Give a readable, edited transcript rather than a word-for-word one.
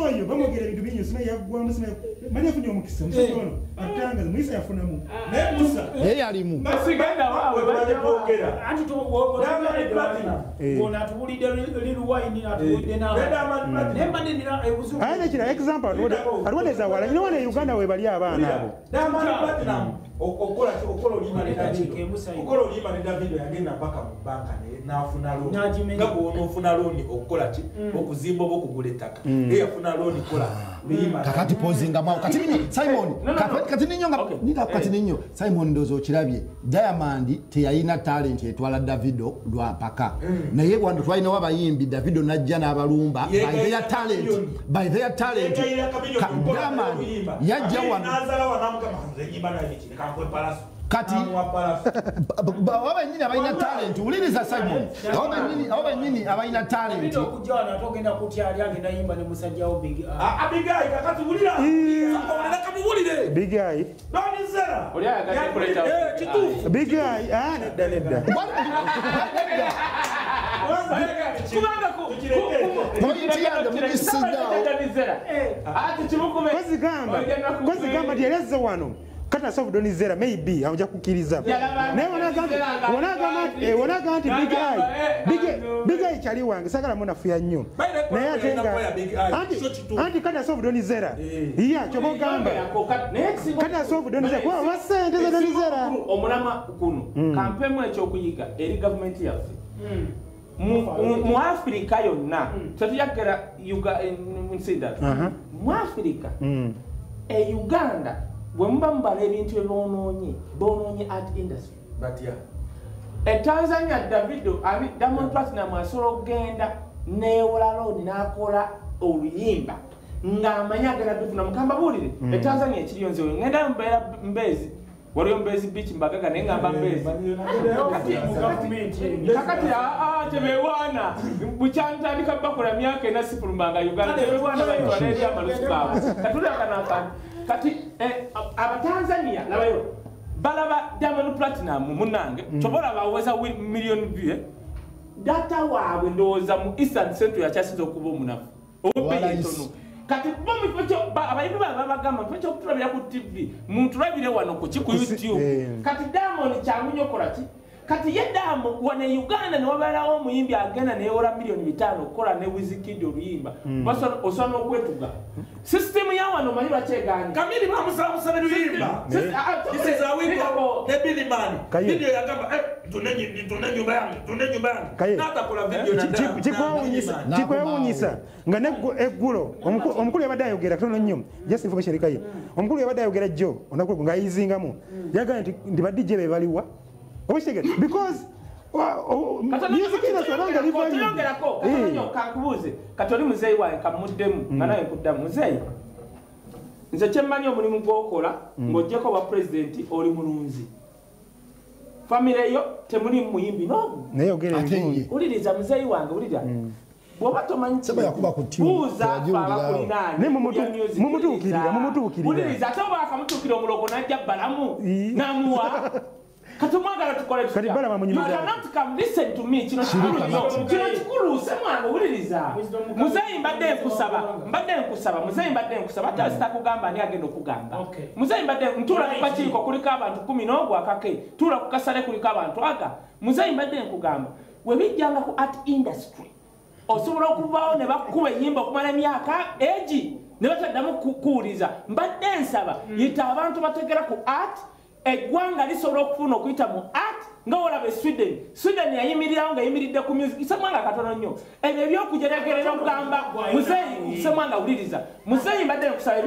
oyo bamugera ebintu bingi sima yagwa musima manya kunyo omukisa musajja ono atangaza muisa yafunamu naye Musa yalimu basigenda wawe bagyogera anti to wona tubulide liruwaini atubulide na nemba ndira ebuzu ana kira example alwoneza wala ino wana Uganda we bali abana abo Diamond Platinum okola olima ne Davido yagenda mpaka mu banka n'afuna loan ngabo onofuna loan okola ki okuzimba okugula ettaka yafuna loan kola lima kakati pozinga mwa kati Simon kati ninyo nga kati ninyo Simon ndozo kirabye Diamond teyalina talent etwala Davido lwa mpaka naye wandu twalina wabayimbi Davido najja n'abalumba by their talent Diamond yajja wano nazala wanamuka manze nyimba na iki kankwe palaso kati baba nyini abaina talent uliriza Simon baba nyini abaina talent okujana togenda kutyali agenda yimba ne musajja wo big big guy kakati ulira ulira kamubulire big guy doni zera oli ayagala kuleta kitu big guy nedda kubanga pointi yange mugisindawo kozi gamba dyeleze wano kata soft donizera maybe amuja kukiriza naye wanaga nti big guy chali wange sagala muna fuya nnyo naye atenga anti kata soft donizera iya chobo gamba kata soft donizera kwa wasente za donizera omulama kuno kampemu ekyokuyiga eri government yaffe mu Africa yonna tetuyagala mu Africa Uganda bwe muba mubala ebintu bonoonye art industry Tanzania Davido Diamond Platinum asobola okugenda neewola loan n'akola oluyimba ng'amanya agenda bifuna mukamba buulire Tanzania ekiriyo nze ngenda mbeera Mbezi waliyo Mbezi beach mbagaga naye ngamba Mbezi kakati tebeewaana bukyantandika bakola myaka ena sifulumanga Uganda tebeewaana bayitwala eri amalusu gaabwe katulakanaakani kati Abatanzania nabayo balaba Diamond Platinum munange tobola baweza million view data waabwe ndowooza mu Eastern Central yakyasiza okuba omunafu obubeyitono kati bomifocho abayimbi babagamba mfocho okutulabira ku TV muntulabire wano ku YouTube kati Diamond kyangunyo kola ki kati ye Diamond wana Uganda ne wabalawo omuyimbi agenda neewola million 5 kola ne Wizkid oluyimba basa osana okwetuga system ya wano manyi bakyeganya kamili bamusalamusana luyimba this is a week the Billy Man video yagamba tunne nyumba yange natakola video na chikwewunyisa nga ne eggulo omukulu yabadde ayogera katono nnyo just information kaye omukulu yabadde ayogera jjo onakulu nga ayizingamu yagamba nti ndi ba DJ be baliwa because music is a long live kakubuze katoli muzeyi wae kamuddemu nganaye kuddamu muzeyi nze kyemmanyi omulimu gwokola ng'ojjeko wa president oli mulunzi famire yo temuli muyimbi nogu naye ogere ebingi uliriza muzeyi wange ulira bwoba tomanyi buuza abakulinaani ne mumutuukirira uliriza ate oba akamutuukira omulogo najja balamu namuwa katumwagala tukole kati balama munyumiza you cannot come listen to me kino kikulu semwana uliriza muzeyi mbadde nkusaba muzeyi mbadde nkusaba ate sitakugamba ani agenda okugamba muzeyi mbadde ntula ku kakiiko kuliko abantu 10 n'ogwakake tula ku kasale kuliko abantu aga muzeyi mbadde nkugamba webijjanga ku art industry osobola okuvaawo ne bakuba ennyimba okumala emyaka egi ne bataddamu kukuwuliza mbadde nsaba yita abantu bategera ku art eggwanga lisobola okufuna okuyita mu art nga olaba Sweden yayimirirawo nga yimiridde ku music semwanga katono nnyo ebyo ebyokujeregerera okugamba muzeyi semwanga wuliriza muzeyi mbadde nkusaba